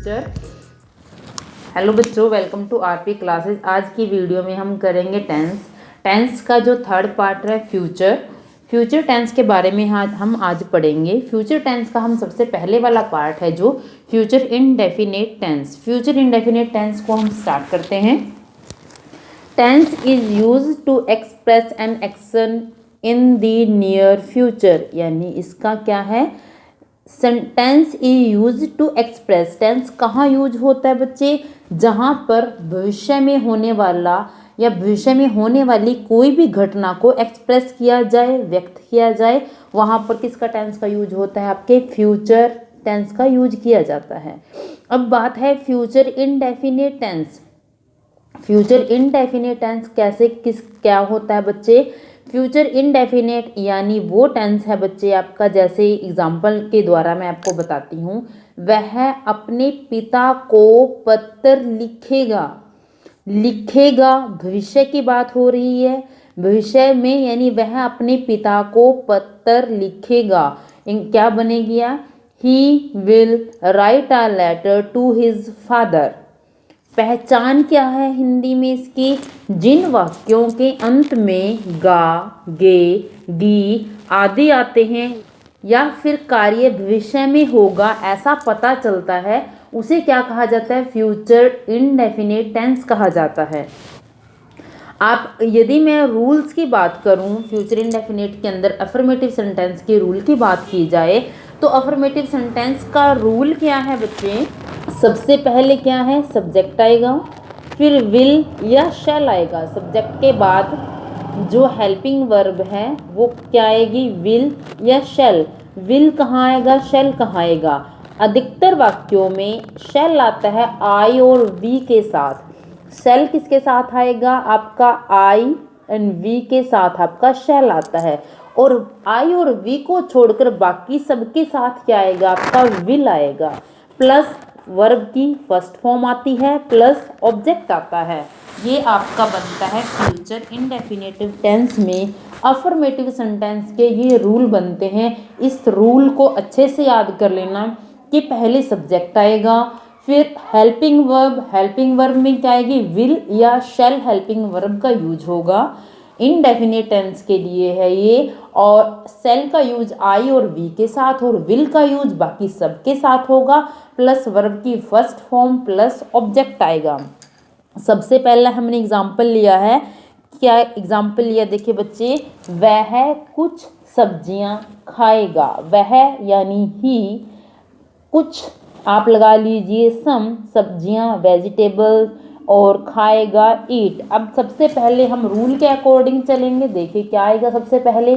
Future. Hello बच्चों, welcome to RP classes. आज की वीडियो में हम करेंगे टेंस का जो थर्ड पार्ट है फ्यूचर टेंस के बारे में हम आज पढ़ेंगे। फ्यूचर टेंस का हम सबसे पहले वाला पार्ट है जो future indefinite tense. Future indefinite tense को हम स्टार्ट करते हैं। Tense is use to express an action in the near future, यानी इसका क्या है, tense is use to express. Tense कहाँ यूज होता है बच्चे, जहाँ पर भविष्य में होने वाला या भविष्य में होने वाली कोई भी घटना को एक्सप्रेस किया जाए, व्यक्त किया जाए, वहाँ पर किसका टेंस का यूज होता है, आपके फ्यूचर टेंस का यूज किया जाता है। अब बात है future indefinite tense. Future indefinite tense क्या होता है बच्चे। फ्यूचर इनडेफिनेट यानी वो टेंस है बच्चे आपका, जैसे एग्जाम्पल के द्वारा मैं आपको बताती हूँ, वह अपने पिता को पत्र लिखेगा भविष्य की बात हो रही है, भविष्य में, यानी वह अपने पिता को पत्र लिखेगा। क्या बनेगी, he will write a letter to his father. पहचान क्या है हिंदी में इसकी, जिन वाक्यों के अंत में गा, गे, गी आदि आते हैं या फिर कार्य भविष्य में होगा ऐसा पता चलता है, उसे क्या कहा जाता है, फ्यूचर इनडेफिनिट टेंस कहा जाता है। आप यदि मैं रूल्स की बात करूं, फ्यूचर इनडेफिनिट के अंदर अफर्मेटिव सेंटेंस के रूल की बात की जाए तो अफर्मेटिव सेंटेंस का रूल क्या है बच्चे, सबसे पहले क्या है, सब्जेक्ट आएगा, फिर विल या शैल आएगा। सब्जेक्ट के बाद जो हेल्पिंग वर्ब है वो क्या आएगी, विल या शैल। विल कहाँ आएगा, शैल कहाँ आएगा। अधिकतर वाक्यों में शैल आता है आई और वी के साथ। शैल किसके साथ आएगा, आपका आई एंड वी के साथ आपका शैल आता है, और आई और वी को छोड़कर बाकी सबके साथ क्या आएगा, आपका विल आएगा। प्लस वर्ब की फर्स्ट फॉर्म आती है, प्लस ऑब्जेक्ट आता है। ये आपका बनता है फ्यूचर इंडेफिनेटिव टेंस में। अफर्मेटिव सेंटेंस के ये रूल बनते हैं। इस रूल को अच्छे से याद कर लेना कि पहले सब्जेक्ट आएगा, फिर हेल्पिंग वर्ब में क्या आएगी, विल या शैल हेल्पिंग वर्ब का यूज होगा। इनडेफिनिट टेंस के लिए है ये, और शैल का यूज आई और वी के साथ और विल का यूज बाकी सबके साथ होगा, प्लस वर्ब की फर्स्ट फॉर्म प्लस ऑब्जेक्ट आएगा। सबसे पहला हमने एग्जाम्पल लिया है, क्या एग्जाम्पल लिया, देखिए बच्चे, वह कुछ सब्जियां खाएगा। वह यानी ही, कुछ आप लगा लीजिए सम, सब्जियां वेजिटेबल्स, और खाएगा ईट। अब सबसे पहले हम रूल के अकॉर्डिंग चलेंगे। देखिए क्या आएगा, सबसे पहले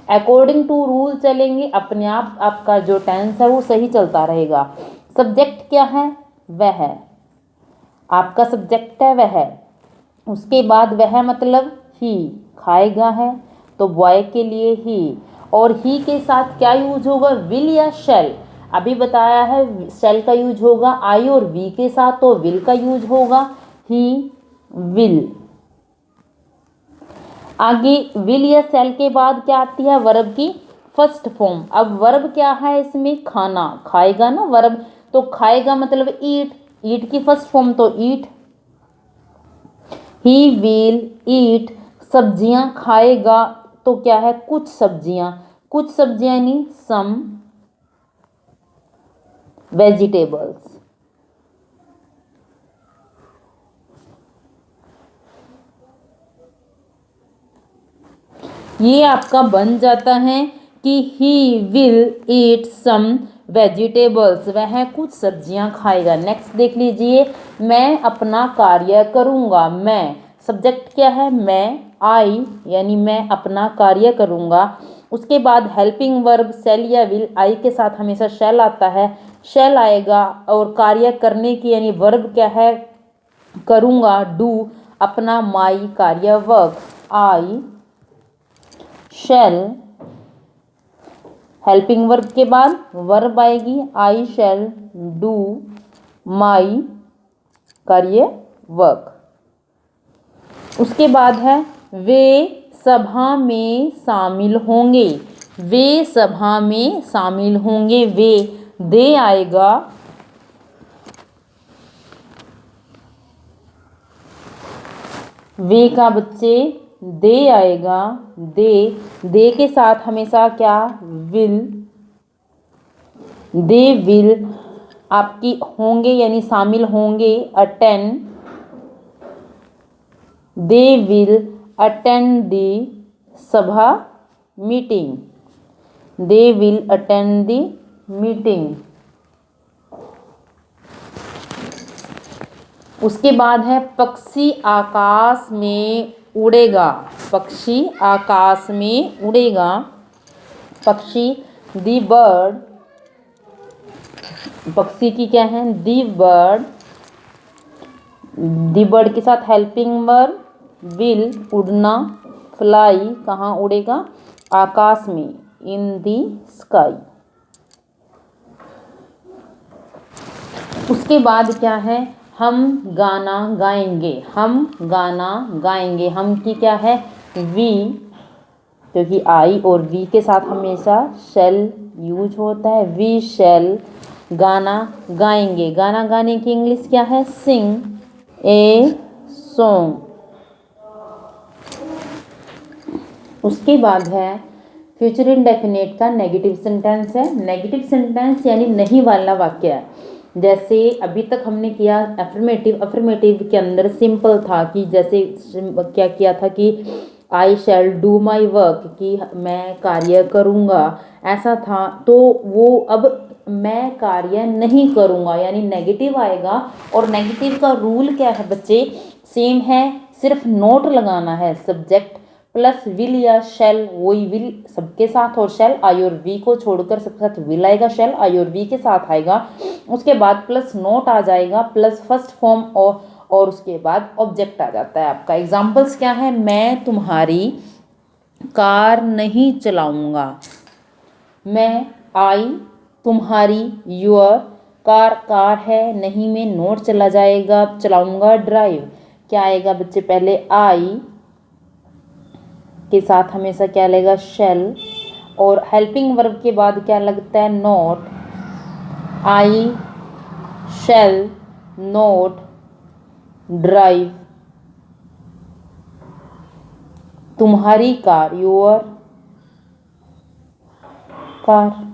अकॉर्डिंग टू रूल चलेंगे, अपने आप आपका जो टेंस है वो सही चलता रहेगा। सब्जेक्ट क्या है, वह, आपका सब्जेक्ट है वह। उसके बाद वह मतलब ही, खाएगा है तो बॉय के लिए ही, और ही के साथ क्या यूज होगा, विल या शैल। अभी बताया है शैल का यूज होगा आई और वी के साथ, तो विल का यूज होगा ही विल। आगे विल या शैल के बाद क्या आती है, वर्ब की फर्स्ट फॉर्म। अब वर्ब क्या है इसमें, खाना, खाएगा ना वर्ब, तो खाएगा मतलब ईट, ईट की फर्स्ट फॉर्म तो ईट, ही विल ईट। सब्जियां खाएगा तो क्या है, कुछ सब्जियां, कुछ सब्जियां यानी सम वेजिटेबल्स। ये आपका बन जाता है कि he will eat some vegetables, वह कुछ सब्जियां खाएगा। नेक्स्ट देख लीजिए, मैं अपना कार्य करूंगा। मैं, सब्जेक्ट क्या है, मैं, आई, यानी मैं अपना कार्य करूंगा। उसके बाद हेल्पिंग वर्ब शैल या विल, आई के साथ हमेशा शैल आता है, शैल आएगा, और कार्य करने की यानी वर्ब क्या है, करूंगा, डू, अपना माई कार्य वर्क, आई शैल। हेल्पिंग वर्ब के बाद वर्ब आएगी, आई शैल डू माई कार्य वर्क। उसके बाद है वे सभा में शामिल होंगे। वे सभा में शामिल होंगे, वे, दे आएगा, वे का बच्चे दे आएगा, दे के साथ हमेशा क्या, विल, दे विल आपकी होंगे यानी शामिल होंगे, attend, they will attend the सभा, meeting, they will attend the meeting. उसके बाद है पक्षी आकाश में उड़ेगा, पक्षी आकाश में उड़ेगा, पक्षी, दी बर्ड, पक्षी की क्या है, दी बर्ड, दी बर्ड के साथ हेल्पिंग वर्ब, विल उड़ना, फ्लाई कहाँ उड़ेगा, आकाश में, इन दी स्काई। उसके बाद क्या है, हम गाना गाएंगे, हम गाना गाएंगे, हम की क्या है, वी, क्योंकि आई और वी के साथ हमेशा शैल यूज होता है, वी शैल गाना गाएंगे, गाना गाने की इंग्लिश क्या है, सिंग ए सॉन्ग। उसके बाद है फ्यूचर इंडेफिनिट का नेगेटिव सेंटेंस है। नेगेटिव सेंटेंस यानी नहीं वाला वाक्य है। जैसे अभी तक हमने किया अफर्मेटिव, अफर्मेटिव के अंदर सिंपल था कि जैसे क्या किया था कि आई शैल डू माई वर्क, कि मैं कार्य करूँगा, ऐसा था। तो वो अब मैं कार्य नहीं करूँगा यानी नेगेटिव आएगा। और नेगेटिव का रूल क्या है बच्चे, सेम है, सिर्फ नोट लगाना है, सब्जेक्ट प्लस विल या शेल, वही विल सबके साथ और शेल आई और वी को छोड़कर सबके साथ विल आएगा, शेल आई और वी के साथ आएगा। उसके बाद प्लस नोट आ जाएगा, प्लस फर्स्ट फॉर्म और उसके बाद ऑब्जेक्ट आ जाता है आपका। एग्जाम्पल्स क्या है, मैं तुम्हारी कार नहीं चलाऊंगा, मैं, आई, तुम्हारी, योर, कार है, नहीं में नोट चला जाएगा, चलाऊंगा, ड्राइव, क्या आएगा बच्चे, पहले आई के साथ हमेशा क्या लगेगा, शेल, और हेल्पिंग वर्ब के बाद क्या लगता है, note, I shall note drive, तुम्हारी कार, योर कार।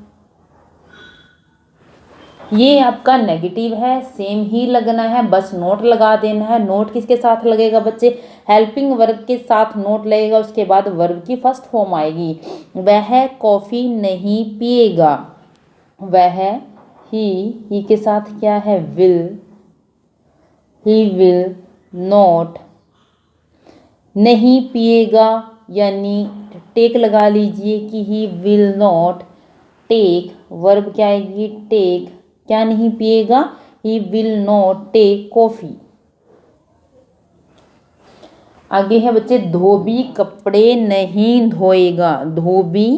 ये आपका नेगेटिव है, सेम ही लगना है, बस नोट लगा देना है। नोट किसके साथ लगेगा बच्चे, हेल्पिंग वर्ब के साथ नोट लगेगा, उसके बाद वर्ब की फर्स्ट फॉर्म आएगी। वह कॉफ़ी नहीं पिएगा, वह, ही के साथ क्या है, विल, ही विल नॉट, नहीं पिएगा यानी टेक लगा लीजिए कि he will not take, verb क्या आएगी, टेक, क्या नहीं पिएगा, he will not take coffee. आगे है बच्चे, धोबी कपड़े नहीं धोएगा, धोबी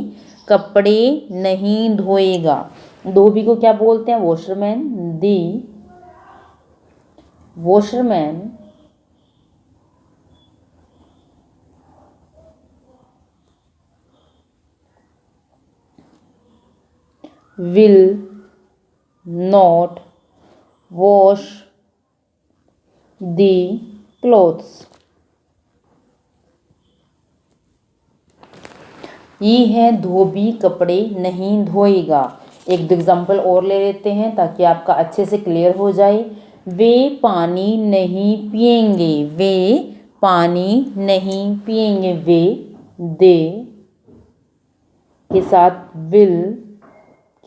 कपड़े नहीं धोएगा। धोबी को क्या बोलते हैं, washerman, the washerman will not wash the clothes। ये है धोबी कपड़े नहीं धोएगा। एक दो एग्जाम्पल और ले लेते हैं ताकि आपका अच्छे से क्लियर हो जाए। वे पानी नहीं पिएंगे, वे पानी नहीं पिएंगे, वे, दे के साथ विल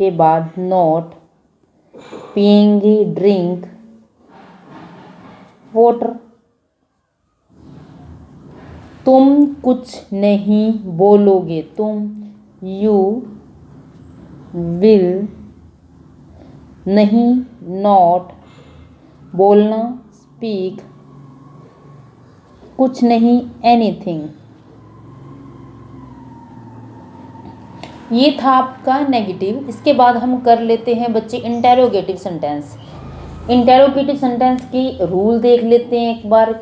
के बाद नॉट, पिएंगे ड्रिंक वाटर। तुम कुछ नहीं बोलोगे, तुम, यू विल नहीं, नॉट बोलना, स्पीक कुछ नहीं, एनीथिंग। ये था आपका नेगेटिव। इसके बाद हम कर लेते हैं बच्चे इंटेरोगेटिव सेंटेंस। इंटेरोगेटिव सेंटेंस की रूल देख लेते हैं एक बार।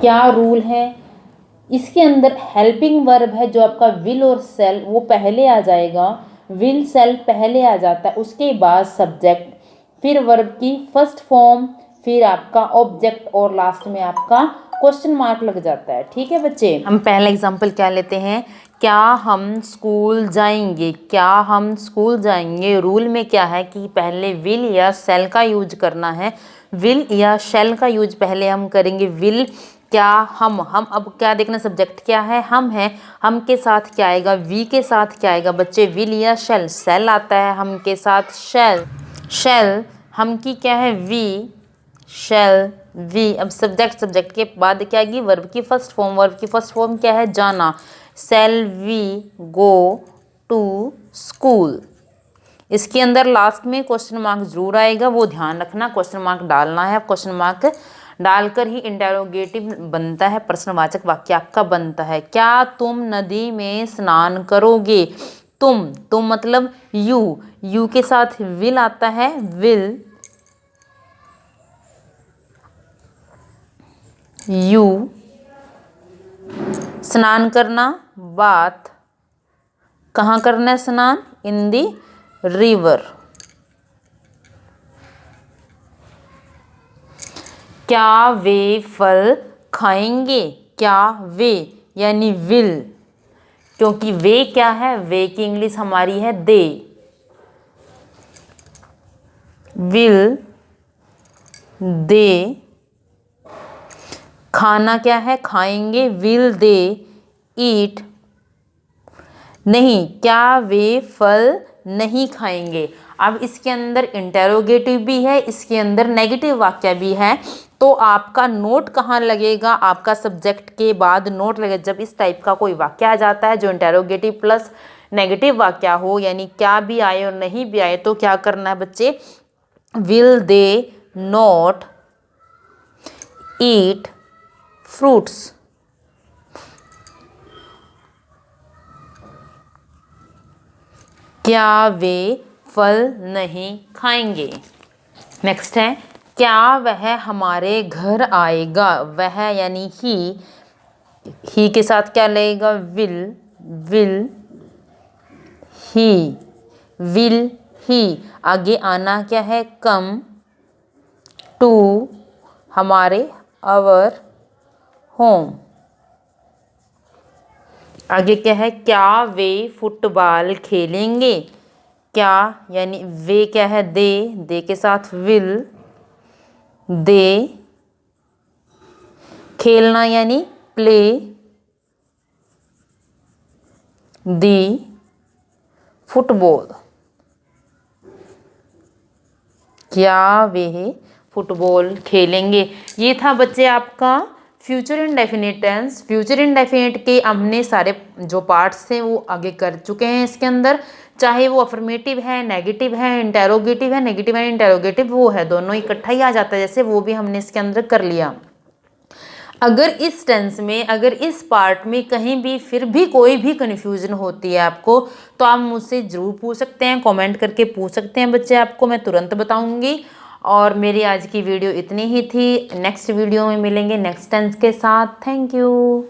क्या रूल है, इसके अंदर हेल्पिंग वर्ब है जो आपका विल और सेल, वो पहले आ जाएगा, विल सेल पहले आ जाता है, उसके बाद सब्जेक्ट, फिर वर्ब की फर्स्ट फॉर्म, फिर आपका ऑब्जेक्ट और लास्ट में आपका क्वेश्चन मार्क लग जाता है। ठीक है बच्चे, हम पहला एग्जाम्पल क्या लेते हैं, क्या हम स्कूल जाएंगे, क्या हम स्कूल जाएंगे। रूल में क्या है कि पहले विल या शैल का यूज करना है। विल या शैल का यूज पहले हम करेंगे। विल क्या, हम अब क्या देखना, सब्जेक्ट क्या है, हम है, हम के साथ क्या आएगा, वी के साथ क्या आएगा बच्चे, विल या शैल। शैल आता है हम के साथ शैल, शैल हम की क्या है वी, शैल वी। अब सब्जेक्ट के बाद क्या आएगी, वर्ब की फर्स्ट फॉर्म। वर्ब की फर्स्ट फॉर्म क्या है, जाना। Shall we go to school. इसके अंदर लास्ट में क्वेश्चन मार्क जरूर आएगा, वो ध्यान रखना, क्वेश्चन मार्क डालना है। क्वेश्चन मार्क डालकर ही इंटेरोगेटिव बनता है, प्रश्नवाचक वाक्य आपका बनता है। क्या तुम नदी में स्नान करोगे। तुम मतलब यू के साथ विल आता है, विल यू। स्नान करना, बात, कहाँ करना है स्नान, इन दी रिवर। क्या वे फल खाएंगे, क्या वे यानी विल, क्योंकि वे क्या है, वे की इंग्लिश हमारी है दे। विल दे, खाना क्या है, खाएंगे, विल दे ईट। नहीं, क्या वे फल नहीं खाएंगे। अब इसके अंदर इंटेरोगेटिव भी है, इसके अंदर नेगेटिव वाक्य भी है, तो आपका नोट कहाँ लगेगा, आपका सब्जेक्ट के बाद नोट लगेगा जब इस टाइप का कोई वाक्य आ जाता है जो इंटेरोगेटिव प्लस नेगेटिव वाक्य हो, यानी क्या भी आए और नहीं भी आए, तो क्या करना है बच्चे, will they not eat fruits. क्या वे फल नहीं खाएंगे। नेक्स्ट है, क्या वह हमारे घर आएगा। वह यानी ही के साथ क्या लगेगा, विल ही। आगे आना क्या है, कम टू हमारे, अवर होम। आगे क्या है, क्या वे फुटबॉल खेलेंगे। क्या यानी वे क्या है, दे के साथ विल, दे। खेलना यानी प्ले, दी फुटबॉल। क्या वे फुटबॉल खेलेंगे। ये था बच्चे आपका future indefinite tense. Future indefinite के हमने सारे जो पार्ट्स थे वो आगे कर चुके हैं इसके अंदर, चाहे वो अफर्मेटिव है, नेगेटिव है, इंटेरोगेटिव है, नेगेटिव है इंटेरोगेटिव, वो है दोनों इकट्ठा ही आ जाता है जैसे, वो भी हमने इसके अंदर कर लिया। अगर इस टेंस में, अगर इस पार्ट में कहीं भी फिर भी कोई भी कन्फ्यूजन होती है आपको, तो आप मुझसे ज़रूर पूछ सकते हैं, कमेंट करके पूछ सकते हैं बच्चे, आपको मैं तुरंत बताऊंगी। और मेरी आज की वीडियो इतनी ही थी। नेक्स्ट वीडियो में मिलेंगे नेक्स्ट टेंस के साथ। Thank you.